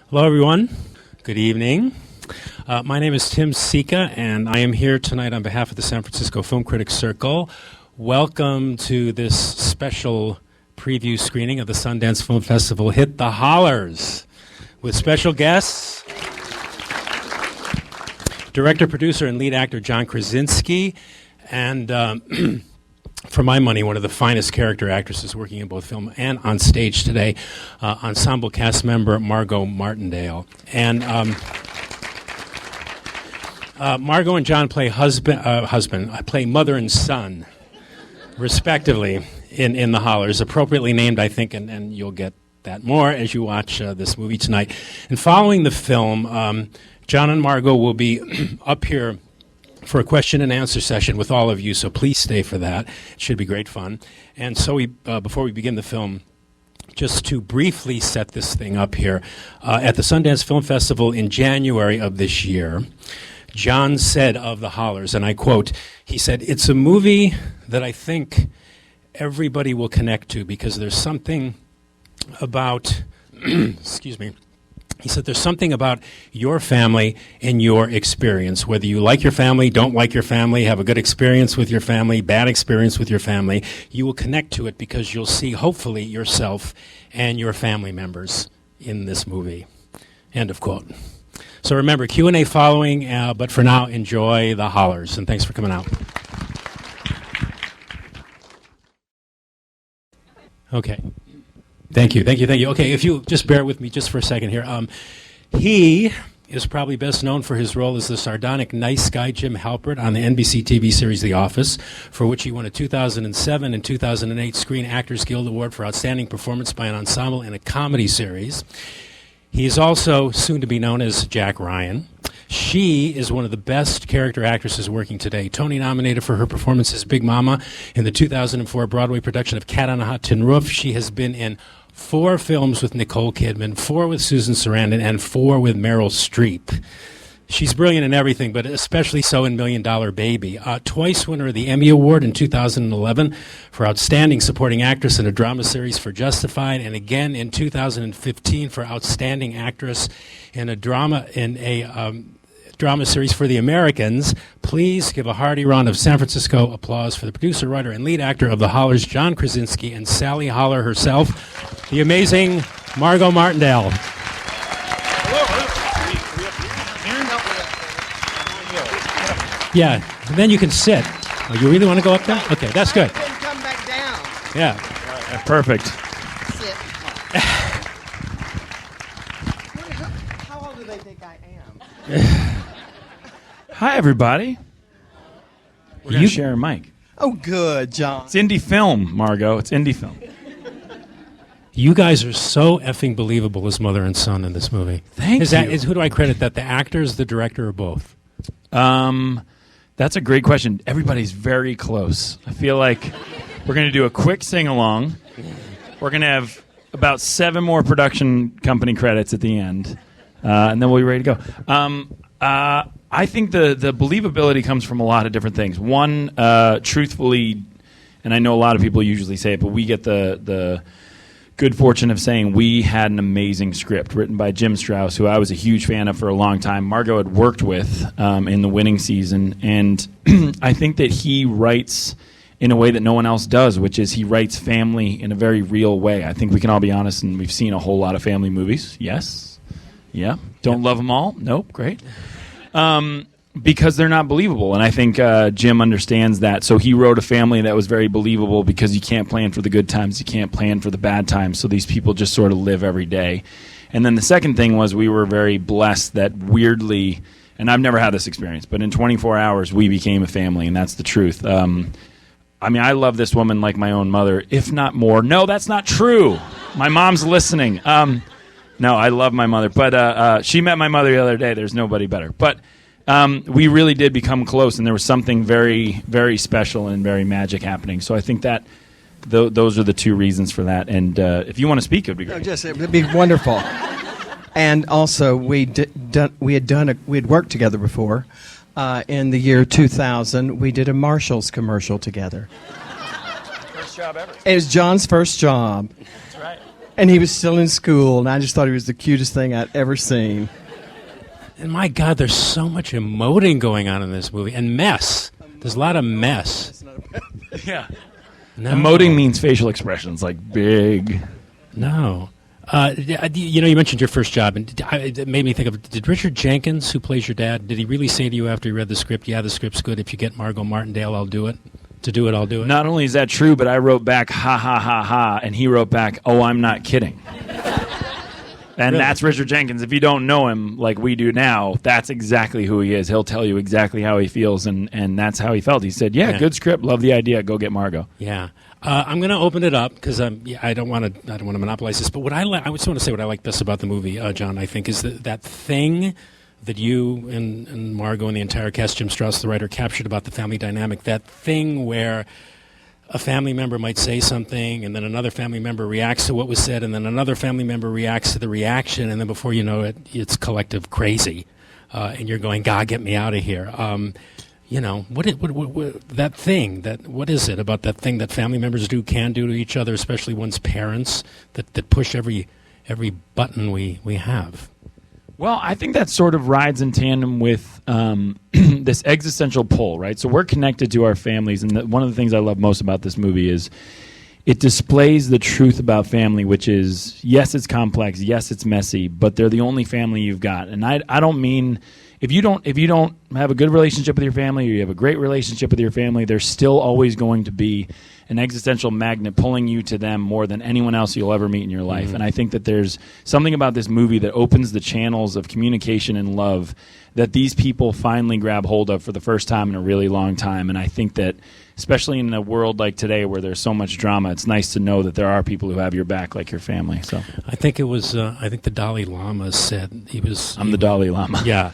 Hello, everyone. Good evening. My name is Tim Sika, and I am here tonight on behalf of the San Francisco Film Critics Circle. Welcome to this special preview screening of the Sundance Film Festival hit, The Hollers, with special guests, director, producer, and lead actor John Krasinski, and for my money, one of the finest character actresses working in both film and on stage today, ensemble cast member Margo Martindale. And Margo and John play play mother and son, respectively, in The Hollers, appropriately named, I think, and you'll get that more as you watch this movie tonight. And following the film, John and Margo will be up here for a question and answer session with all of you, so please stay for that. It should be great fun. And so before we begin the film, just to briefly set this thing up here, at the Sundance Film Festival in January of this year, John said of The Hollers, and I quote, he said, "It's a movie that I think everybody will connect to because there's something about," excuse me, he said, "there's something about your family and your experience. Whether you like your family, don't like your family, have a good experience with your family, bad experience with your family, you will connect to it because you'll see, hopefully, yourself and your family members in this movie." End of quote. So remember, Q&A following, but for now, enjoy The Hollers, and thanks for coming out. Okay. Thank you. Okay, if you just bear with me just for a second here. He is probably best known for his role as the sardonic nice guy Jim Halpert on the NBC TV series The Office, for which he won a 2007 and 2008 Screen Actors Guild Award for Outstanding Performance by an Ensemble in a Comedy Series. He is also soon to be known as Jack Ryan. She is one of the best character actresses working today. Tony nominated for her performance as Big Mama in the 2004 Broadway production of Cat on a Hot Tin Roof. She has been in 4 films with Nicole Kidman, 4 with Susan Sarandon, and 4 with Meryl Streep. She's brilliant in everything, but especially so in Million Dollar Baby. Twice winner of the Emmy Award in 2011 for Outstanding Supporting Actress in a Drama Series for Justified, and again in 2015 for Outstanding Actress in a drama series for The Americans. Please give a hearty round of San Francisco applause for the producer, writer, and lead actor of The Hollers, John Krasinski, and Sally Holler herself, the amazing Margo Martindale. Yeah, and then you can sit. Oh, you really want to go up there? Okay, that's good. Come back down. Yeah. Perfect. Sit. How old do they think I am? Hi, everybody. We're going to share a mic. Oh, good, John. It's indie film, Margo. It's indie film. You guys are so effing believable as mother and son in this movie. Thank you. Who do I credit that? The actors, the director, or both? That's a great question. Everybody's very close. I feel like we're going to do a quick sing-along. We're going to have about 7 more production company credits at the end, and then we'll be ready to go. I think the believability comes from a lot of different things. One, truthfully, and I know a lot of people usually say it, but we get the good fortune of saying we had an amazing script written by Jim Strauss, who I was a huge fan of for a long time. Margo had worked with in the winning season, and I think that he writes in a way that no one else does, which is he writes family in a very real way. I think we can all be honest, and we've seen a whole lot of family movies. Yes? Yeah? Don't love them all? Nope. Great. Because they're not believable, and I think Jim understands that. So he wrote a family that was very believable because you can't plan for the good times, you can't plan for the bad times, so these people just sort of live every day. And then the second thing was we were very blessed that weirdly, and I've never had this experience, but in 24 hours we became a family, and that's the truth. I mean, I love this woman like my own mother, if not more. No, that's not true. My mom's listening. No, I love my mother, but she met my mother the other day. There's nobody better. But we really did become close, and there was something very, very special and very magic happening. So I think that those are the 2 reasons for that. And if you want to speak, it would be great. It would be wonderful. And also, we had worked together before. In the year 2000, we did a Marshall's commercial together. First job ever. It was John's first job. That's right. And he was still in school, and I just thought he was the cutest thing I'd ever seen. And my God, there's so much emoting going on in this movie. And mess. There's a lot of mess. Yeah. No. Emoting means facial expressions, like big. No. You mentioned your first job, and it made me think of, did Richard Jenkins, who plays your dad, did he really say to you after he read the script, yeah, the script's good, if you get Margo Martindale, I'll do it? To do it, I'll do it? Not only is that true, but I wrote back, ha, ha, ha, ha, and he wrote back, oh, I'm not kidding. And Really? That's Richard Jenkins. If you don't know him like we do now, that's exactly who he is. He'll tell you exactly how he feels, and that's how he felt. He said, yeah, good script, love the idea, go get Margo. Yeah. I'm going to open it up because I don't want to monopolize this. But what I just want to say what I like best about the movie, John. I think is that thing that you and Margo and the entire cast, Jim Strauss, the writer, captured about the family dynamic. That thing where a family member might say something, and then another family member reacts to what was said, and then another family member reacts to the reaction, and then before you know it, it's collective crazy, and you're going, God, get me out of here. What that thing, what is it about that thing that family members can do to each other, especially one's parents, that push every button we have? Well, I think that sort of rides in tandem with this existential pull, right? So we're connected to our families, and one of the things I love most about this movie is it displays the truth about family, which is, yes, it's complex, yes, it's messy, but they're the only family you've got. And I don't mean if you don't have a good relationship with your family, or you have a great relationship with your family, there's still always going to be an existential magnet pulling you to them more than anyone else you'll ever meet in your life. And I think that there's something about this movie that opens the channels of communication and love that these people finally grab hold of for the first time in a really long time. And I think that, especially in a world like today where there's so much drama, it's nice to know that there are people who have your back like your family. So I think it was, I think the Dalai Lama said I'm the Dalai Lama. Yeah.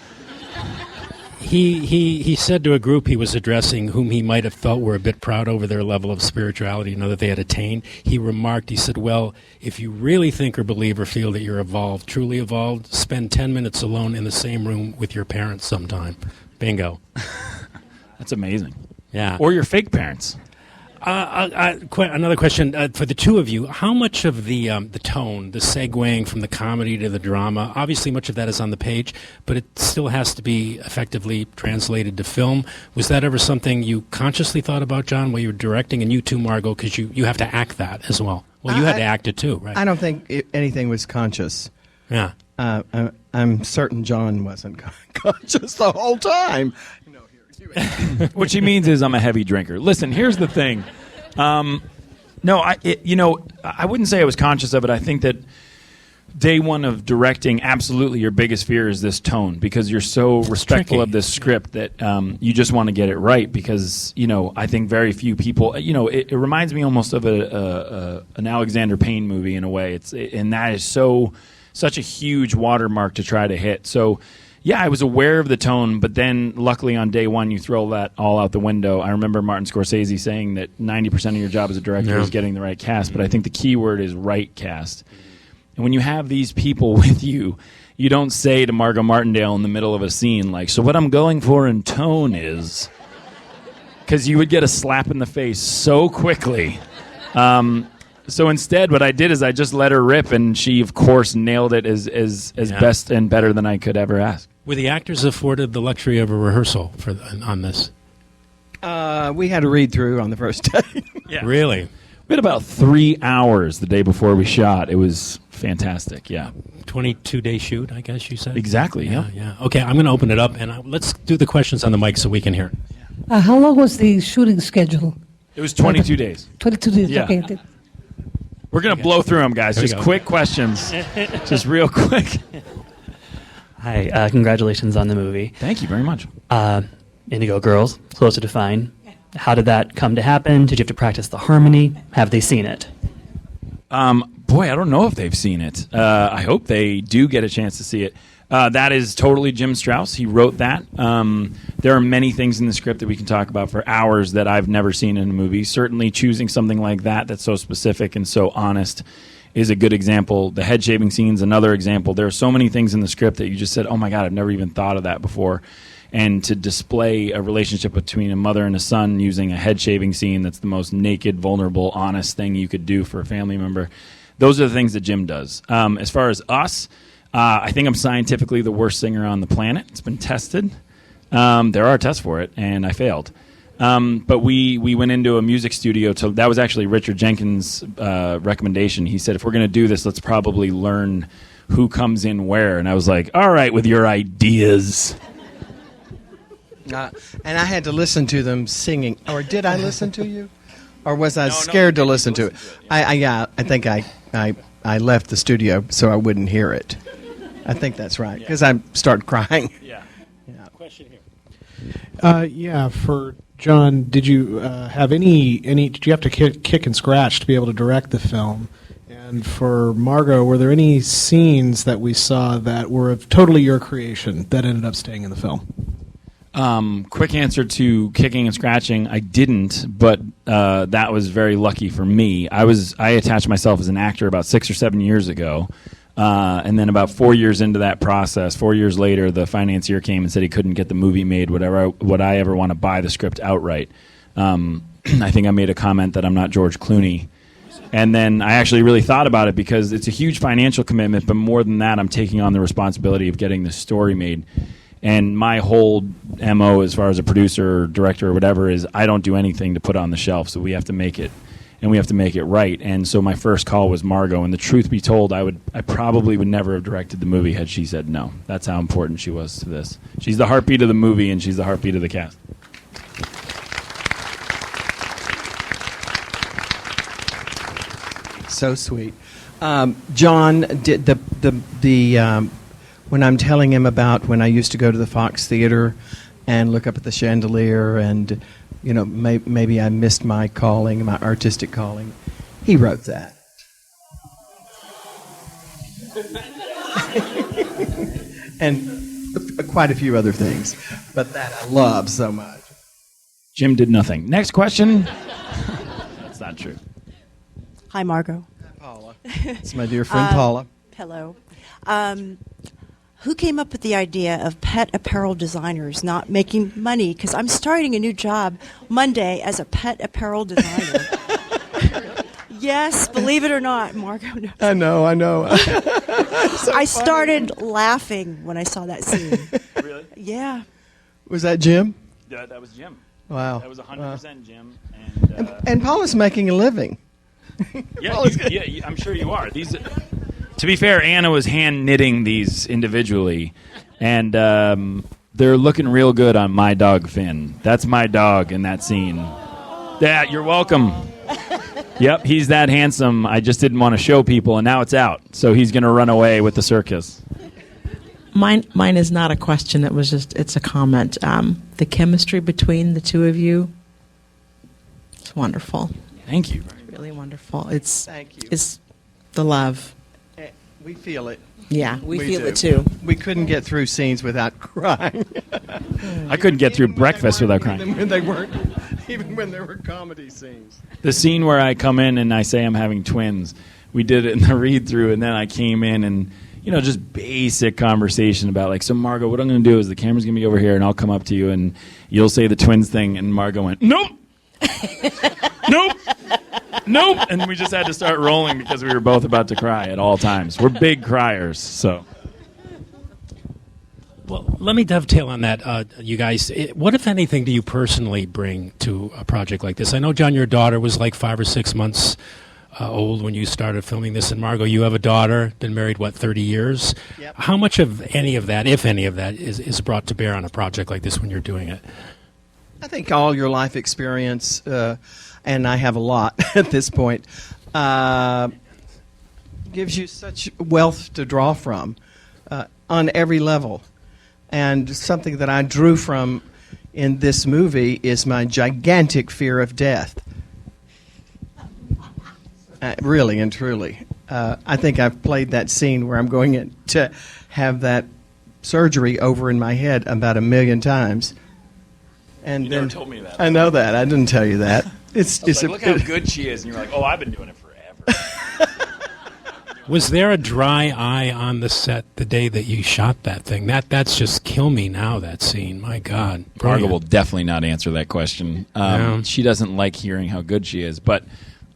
He said to a group he was addressing whom he might have felt were a bit proud over their level of spirituality, that they had attained, he said, well, if you really think or believe or feel that you're evolved, truly evolved, spend 10 minutes alone in the same room with your parents sometime. Bingo. That's amazing. Yeah. Or your fake parents. Another question for the two of you. How much of the tone, the segueing from the comedy to the drama, obviously much of that is on the page, but it still has to be effectively translated to film. Was that ever something you consciously thought about, John, while you were directing? And you too, Margo, because you have to act that as well. Well, you had to act it too, right? I don't think anything was conscious. Yeah. I'm certain John wasn't conscious the whole time. What she means is I'm a heavy drinker. Listen, here's the thing. I wouldn't say I was conscious of it. I think that day one of directing, absolutely your biggest fear is this tone, because you're so respectful of this script that you just want to get it right, because, I think very few people, it reminds me almost of an Alexander Payne movie in a way. And that is such a huge watermark to try to hit. So, yeah, I was aware of the tone, but then luckily on day one you throw that all out the window. I remember Martin Scorsese saying that 90% of your job as a director is getting the right cast, but I think the key word is right cast. And when you have these people with you, you don't say to Margo Martindale in the middle of a scene, like, so what I'm going for in tone is... Because you would get a slap in the face so quickly. So instead, what I did is I just let her rip, and she, of course, nailed it as best and better than I could ever ask. Were the actors afforded the luxury of a rehearsal on this? We had a read-through on the first day. Yeah. Really? We had about 3 hours the day before we shot. It was fantastic, yeah. 22-day shoot, I guess you said? Exactly, yeah. Yeah. Okay, I'm going to open it up, and let's do the questions on the mic so we can hear it. How long was the shooting schedule? It was 22 days. 22 days, yeah. Okay. We're going to blow through them, guys. Just quick questions. Just real quick. Hi, congratulations on the movie. Thank you very much. Indigo Girls, Closer to Fine. How did that come to happen? Did you have to practice the harmony? Have they seen it? Boy, I don't know if they've seen it. I hope they do get a chance to see it. That is totally Jim Strauss. He wrote that. There are many things in the script that we can talk about for hours that I've never seen in a movie. Certainly choosing something like that that's so specific and so honest is a good example. The head shaving scene is another example. There are so many things in the script that you just said, oh my God, I've never even thought of that before. And to display a relationship between a mother and a son using a head shaving scene that's the most naked, vulnerable, honest thing you could do for a family member, those are the things that Jim does. As far as us, I think I'm scientifically the worst singer on the planet. It's been tested. There are tests for it, and I failed. But we went into a music studio. That was actually Richard Jenkins' recommendation. He said, if we're going to do this, let's probably learn who comes in where. And I was like, all right, with your ideas. And I had to listen to them singing. Or did I listen to you? Or was I scared to listen to it? I think I left the studio so I wouldn't hear it. I think that's right, because I started crying. Yeah. Question here. For John, did you have any? Did you have to kick and scratch to be able to direct the film? And for Margo, were there any scenes that we saw that were totally your creation that ended up staying in the film? Quick answer to kicking and scratching, I didn't, but that was very lucky for me. I attached myself as an actor about 6 or 7 years ago, and then about 4 years into that process, 4 years later, the financier came and said he couldn't get the movie made. Would I ever want to buy the script outright? I think I made a comment that I'm not George Clooney. And then I actually really thought about it because it's a huge financial commitment, but more than that, I'm taking on the responsibility of getting the story made. And my whole MO as far as a producer or director or whatever is I don't do anything to put on the shelf, so we have to make it, and we have to make it right. And so my first call was Margo, and the truth be told, I probably would never have directed the movie had she said no. That's how important she was to this. She's the heartbeat of the movie, and she's the heartbeat of the cast. So sweet. John did the when I'm telling him about when I used to go to the Fox Theater and look up at the chandelier, and maybe I missed my calling, my artistic calling. He wrote that. And quite a few other things, but that I love so much. Jim did nothing. Next question. That's not true. Hi, Margo. Paula. It's my dear friend Paula. Hello. Who came up with the idea of pet apparel designers not making money? Because I'm starting a new job Monday as a pet apparel designer. Yes, believe it or not, Margo knows. I know. I started laughing when I saw that scene. Really? Yeah. Was that Jim? Yeah, that was Jim. Wow. That was 100% Jim. And Paula's making a living. Yeah, I'm sure you are. To be fair, Anna was hand knitting these individually, and they're looking real good on my dog Finn. That's my dog in that scene. Yeah, you're welcome. Yep, he's that handsome. I just didn't want to show people, and now it's out. So he's going to run away with the circus. Mine is not a question. It's a comment. The chemistry between the two of you, it's wonderful. Thank you. Really wonderful. Thank you. It's the love. We feel it. Yeah, we feel do. it too. We couldn't get through scenes without crying. I couldn't get through breakfast without crying. Even when there were comedy scenes. The scene where I come in and I say I'm having twins, we did it in the read-through, and then I came in and, just basic conversation about, so Margo, what I'm going to do is the camera's going to be over here, and I'll come up to you, and you'll say the twins thing, and Margo went, nope! Nope! And we just had to start rolling because we were both about to cry at all times. We're big criers, so... Well, let me dovetail on that, you guys. What, if anything, do you personally bring to a project like this? I know, John, your daughter was like 5 or 6 months old when you started filming this. And Margo, you have a daughter, been married, 30 years? Yep. How much of any of that, if any of that, is brought to bear on a project like this when you're doing it? I think all your life experience, and I have a lot at this point, gives you such wealth to draw from on every level. And something that I drew from in this movie is my gigantic fear of death. Really and truly. I think I've played that scene where I'm going in to have that surgery over in my head about 1 million times. And You then, never told me that. I know that. I didn't tell you that. It's look how good she is. And you're like, I've been doing it forever. Was there a dry eye on the set the day that you shot that thing? That's just kill me now, that scene. My God. Margo will definitely not answer that question. Yeah. She doesn't like hearing how good she is. But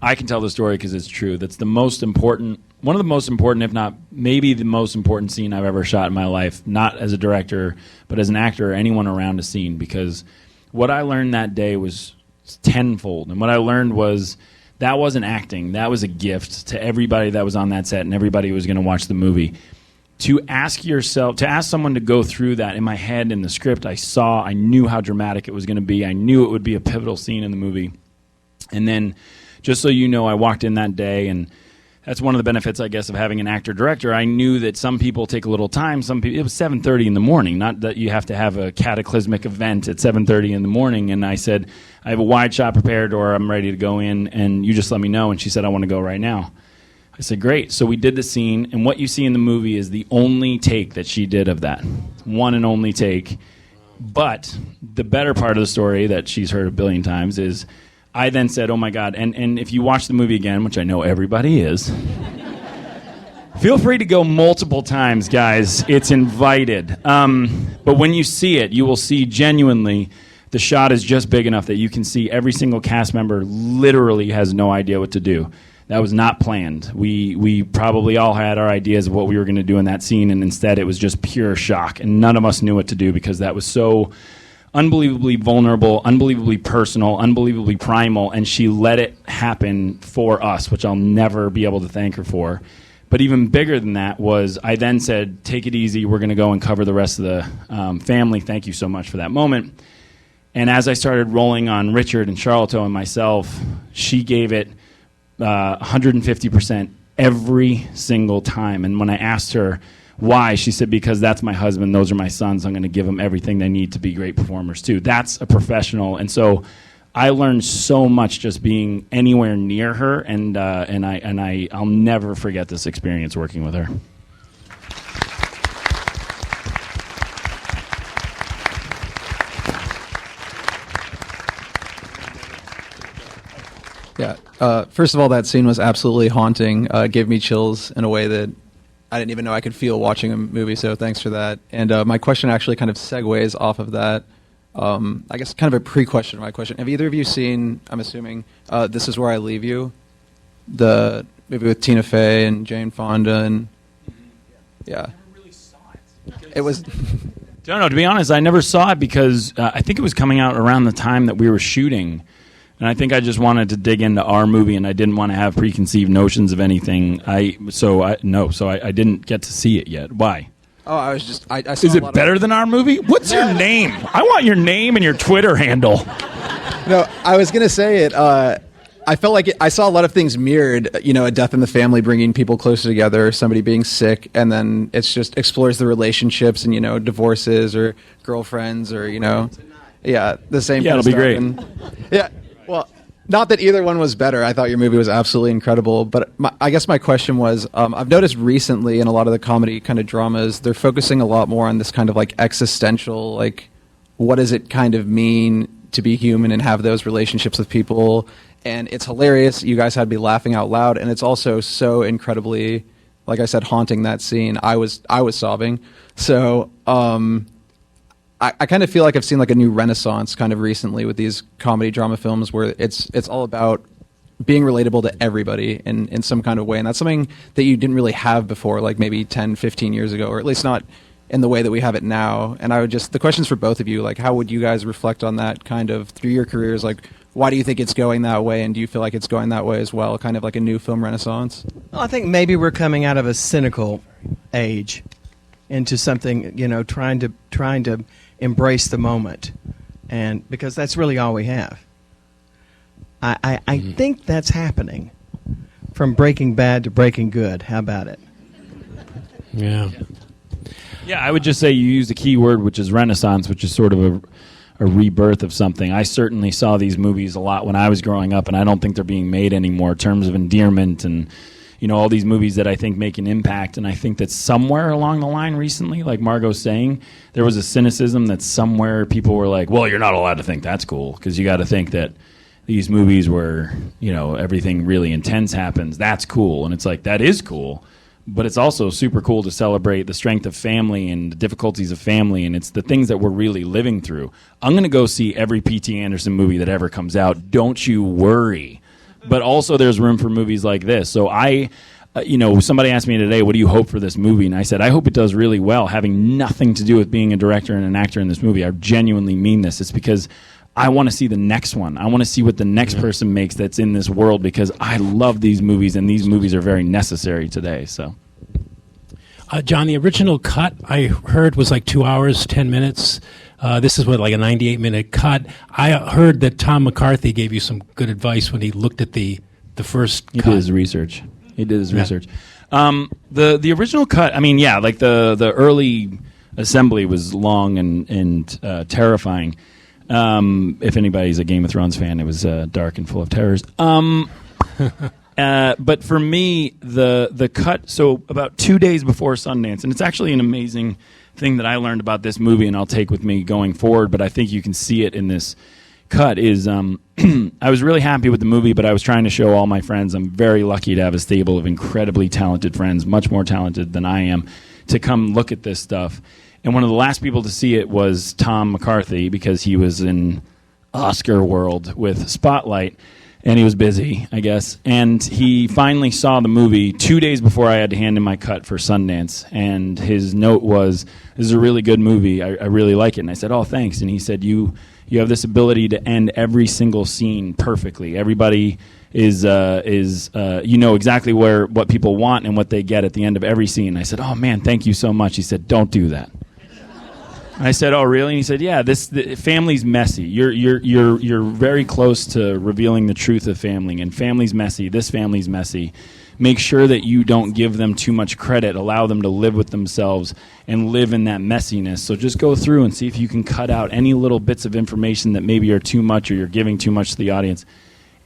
I can tell the story because it's true. That's the most important, one of the most important, if not maybe the most important scene I've ever shot in my life, not as a director, but as an actor or anyone around a scene, because what I learned that day was tenfold. And what I learned was that wasn't acting. That was a gift to everybody that was on that set and everybody who was going to watch the movie. To ask someone to go through that in my head in the script, I knew how dramatic it was going to be. I knew it would be a pivotal scene in the movie. And then, just so you know, I walked in that day, and that's one of the benefits, I guess, of having an actor-director. I knew that some people take a little time. Some people, it was 7:30 in the morning, not that you have to have a cataclysmic event at 7:30 in the morning. And I said, I have a wide shot prepared, or I'm ready to go in, and you just let me know. And she said, I want to go right now. I said, great. So we did the scene, and what you see in the movie is the only take that she did of that. One and only take. But the better part of the story that she's heard a billion times is I then said, oh my God, and if you watch the movie again, which I know everybody is, feel free to go multiple times, guys. It's invited. But when you see it, you will see genuinely the shot is just big enough that you can see every single cast member literally has no idea what to do. That was not planned. We probably all had our ideas of what we were going to do in that scene, and instead it was just pure shock, and none of us knew what to do because that was so unbelievably vulnerable, unbelievably personal, unbelievably primal, and she let it happen for us, which I'll never be able to thank her for. But even bigger than that was I then said, take it easy, we're going to go and cover the rest of the family. Thank you so much for that moment. And as I started rolling on Richard and Charlotte and myself, she gave it 150% every single time. And when I asked her why, she said, because that's my husband, those are my sons, I'm going to give them everything they need to be great performers too. That's a professional. And so I learned so much just being anywhere near her, and I'll never forget this experience working with her. Yeah. First of all, that scene was absolutely haunting. Gave me chills in a way that I didn't even know I could feel watching a movie, so thanks for that. And my question actually kind of segues off of that. I guess kind of a pre-question to my question. Have either of you seen, I'm assuming, This Is Where I Leave You? The movie with Tina Fey and Jane Fonda and... Yeah. I never really saw it. It was... Don't know. To be honest, I never saw it because I think it was coming out around the time that we were shooting. And I think I just wanted to dig into our movie, and I didn't want to have preconceived notions of anything. So I didn't get to see it yet. Why? Oh, I saw Is it better than our movie? What's your name? I want your name and your Twitter handle. No, I was going to say it. I felt like I saw a lot of things mirrored, a death in the family bringing people closer together, somebody being sick, and then it's just explores the relationships and, divorces or girlfriends or, yeah, the same Yeah, kind it'll of be stuff. great. Yeah, well, not that either one was better. I thought your movie was absolutely incredible. But I guess my question was, I've noticed recently in a lot of the comedy kind of dramas, they're focusing a lot more on this kind of like existential, like what does it kind of mean to be human and have those relationships with people. And it's hilarious. You guys had me laughing out loud. And it's also so incredibly, like I said, haunting, that scene. I was sobbing. So I kind of feel like I've seen like a new renaissance kind of recently with these comedy drama films where it's all about being relatable to everybody in some kind of way. And that's something that you didn't really have before, like maybe 10, 15 years ago, or at least not in the way that we have it now. And the question's for both of you, like how would you guys reflect on that kind of through your careers? Like why do you think it's going that way? And do you feel like it's going that way as well? Kind of like a new film renaissance? Well, I think maybe we're coming out of a cynical age into something, trying to embrace the moment, and because that's really all we have. I think that's happening from Breaking Bad to Breaking Good. How about it? Yeah. Yeah, I would just say you used a key word, which is renaissance, which is sort of a rebirth of something. I certainly saw these movies a lot when I was growing up, and I don't think they're being made anymore in terms of endearment and all these movies that I think make an impact. And I think that somewhere along the line recently, like Margo's saying, there was a cynicism that somewhere people were like, well, you're not allowed to think that's cool because you got to think that these movies where, everything really intense happens, that's cool. And it's like, that is cool. But it's also super cool to celebrate the strength of family and the difficulties of family, and it's the things that we're really living through. I'm going to go see every P.T. Anderson movie that ever comes out. Don't you worry. but also there's room for movies like this. So somebody asked me today, what do you hope for this movie? And I said, I hope it does really well, having nothing to do with being a director and an actor in this movie. I genuinely mean this. It's because I want to see the next one. I want to see what the next person makes that's in this world, because I love these movies, and these movies are very necessary today. So, John, the original cut I heard was like 2 hours, 10 minutes. This is like a 98-minute cut. I heard that Tom McCarthy gave you some good advice when he looked at the first cut. He did his research. The original cut, like the early assembly was long and terrifying. If anybody's a Game of Thrones fan, it was dark and full of terrors. But for me, the cut, so about 2 days before Sundance, and it's actually an amazing thing that I learned about this movie and I'll take with me going forward, but I think you can see it in this cut, is I was really happy with the movie, but I was trying to show all my friends. I'm very lucky to have a stable of incredibly talented friends, much more talented than I am, to come look at this stuff. And one of the last people to see it was Tom McCarthy, because he was in Oscar world with Spotlight, and he was busy, I guess. And he finally saw the movie 2 days before I had to hand him my cut for Sundance. And his note was, "This is a really good movie. I really like it." And I said, "Oh, thanks." And he said, "You have this ability to end every single scene perfectly. Everybody is you know exactly what people want and what they get at the end of every scene." I said, "Oh man, thank you so much." He said, "Don't do that." I said, "Oh, really?" And he said, "Yeah, the family's messy. You're very close to revealing the truth of family, and family's messy. This family's messy. Make sure that you don't give them too much credit. Allow them to live with themselves and live in that messiness. So just go through and see if you can cut out any little bits of information that maybe are too much or you're giving too much to the audience."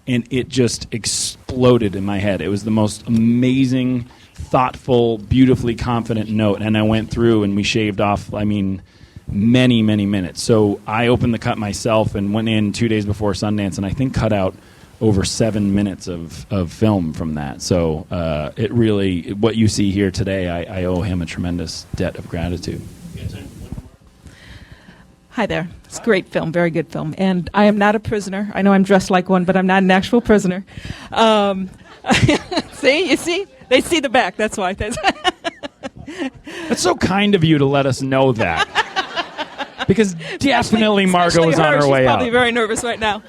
And it just exploded in my head. It was the most amazing, thoughtful, beautifully confident note. And I went through and we shaved off, many, many minutes. So I opened the cut myself and went in 2 days before Sundance, and I think cut out over 7 minutes of film from that. So it really, what you see here today, I owe him a tremendous debt of gratitude. Hi there. It's a great film, very good film. And I am not a prisoner. I know I'm dressed like one, but I'm not an actual prisoner. See? They see the back, that's why. That's so kind of you to let us know that. Because definitely Margo was on her way out. She's probably very nervous right now.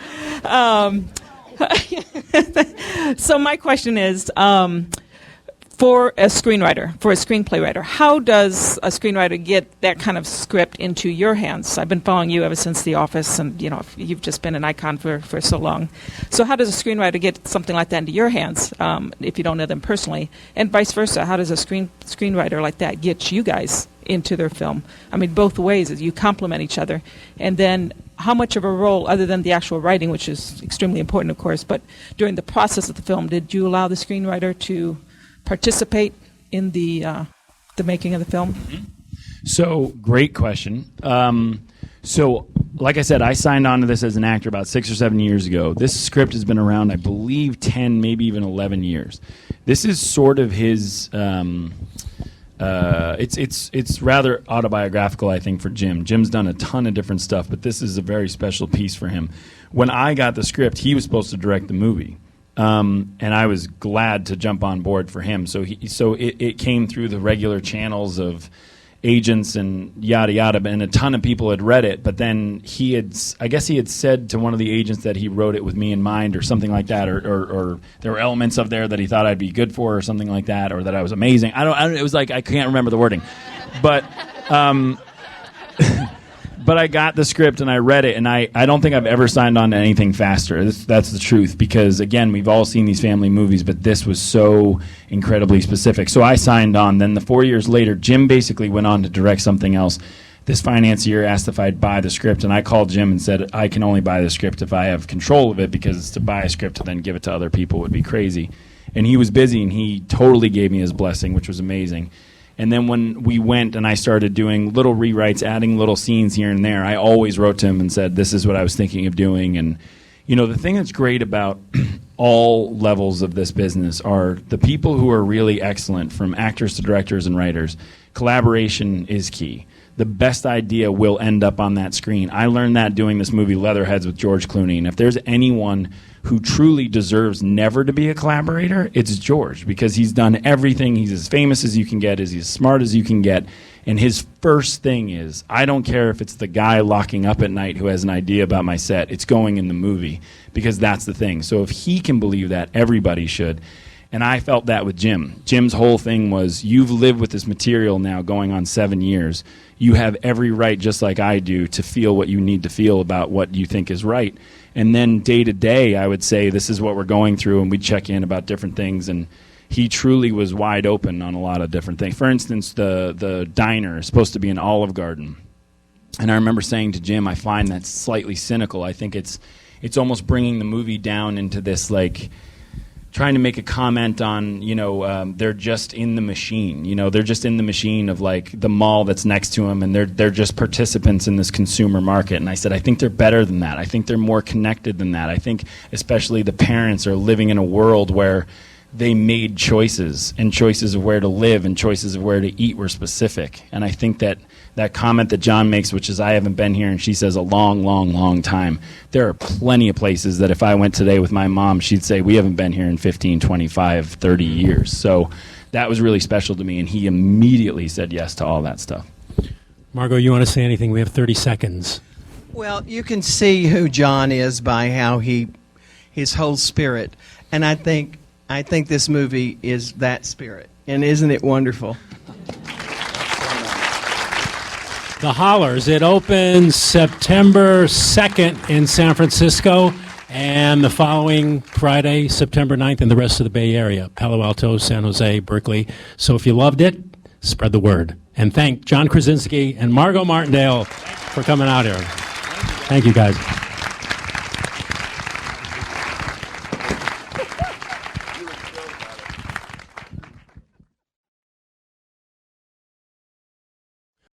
So my question is, for a screenwriter, for a screenplay writer, how does a screenwriter get that kind of script into your hands? I've been following you ever since The Office, and you've just been an icon for so long. So how does a screenwriter get something like that into your hands, if you don't know them personally? And vice versa, how does a screenwriter like that get you guys into their film? I mean, both ways, as you complement each other. And then how much of a role, other than the actual writing, which is extremely important, of course, but during the process of the film, did you allow the screenwriter to participate in the making of the film? So, great question. So, like I said, I signed on to this as an actor about 6 or 7 years ago. This script has been around, I believe, 10, maybe even 11 years. This is sort of his... it's rather autobiographical, I think, for Jim. Jim's done a ton of different stuff, but this is a very special piece for him. When I got the script, he was supposed to direct the movie. And I was glad to jump on board for him. So it came through the regular channels of agents and yada yada, and a ton of people had read it. But then I guess he had said to one of the agents that he wrote it with me in mind, or something like that, or there were elements of there that he thought I'd be good for, or something like that, or that I was amazing. I don't. It was like, I can't remember the wording, but. But I got the script and I read it, and I don't think I've ever signed on to anything faster. That's the truth, because, again, we've all seen these family movies, but this was so incredibly specific. So I signed on. Then 4 years later, Jim basically went on to direct something else. This financier asked if I'd buy the script, and I called Jim and said, I can only buy the script if I have control of it, because to buy a script and then give it to other people would be crazy. And he was busy, and he totally gave me his blessing, which was amazing. And then when we went and I started doing little rewrites, adding little scenes here and there, I always wrote to him and said, this is what I was thinking of doing. And, the thing that's great about all levels of this business are the people who are really excellent, from actors to directors and writers. Collaboration is key. the best idea will end up on that screen. I learned that doing this movie Leatherheads with George Clooney. And if there's anyone who truly deserves never to be a collaborator, it's George, because he's done everything. He's as famous as you can get, he's as smart as you can get. And his first thing is, I don't care if it's the guy locking up at night who has an idea about my set, it's going in the movie, because that's the thing. So if he can believe that, everybody should. And I felt that with Jim. Jim's whole thing was, you've lived with this material now going on 7 years. You have every right, just like I do, to feel what you need to feel about what you think is right. And then day to day, I would say, this is what we're going through, and we'd check in about different things. And he truly was wide open on a lot of different things. For instance, the diner is supposed to be an Olive Garden. And I remember saying to Jim, I find that slightly cynical. I think it's almost bringing the movie down into this, like, trying to make a comment on, they're just in the machine. They're just in the machine of, like, the mall that's next to them, and they're just participants in this consumer market. And I said, I think they're better than that. I think they're more connected than that. I think especially the parents are living in a world where they made choices, and choices of where to live and choices of where to eat were specific. And I think that comment that John makes, which is, I haven't been here, and she says, a long, long, long time. There are plenty of places that if I went today with my mom, she'd say, we haven't been here in 15, 25, 30 years. So that was really special to me, and he immediately said yes to all that stuff. Margo, you want to say anything? We have 30 seconds. Well, you can see who John is by how his whole spirit. And I think this movie is that spirit. And isn't it wonderful? The Hollers. It opens September 2nd in San Francisco, and the following Friday, September 9th, in the rest of the Bay Area, Palo Alto, San Jose, Berkeley. So if you loved it, spread the word. And thank John Krasinski and Margo Martindale for coming out here. Thank you, guys.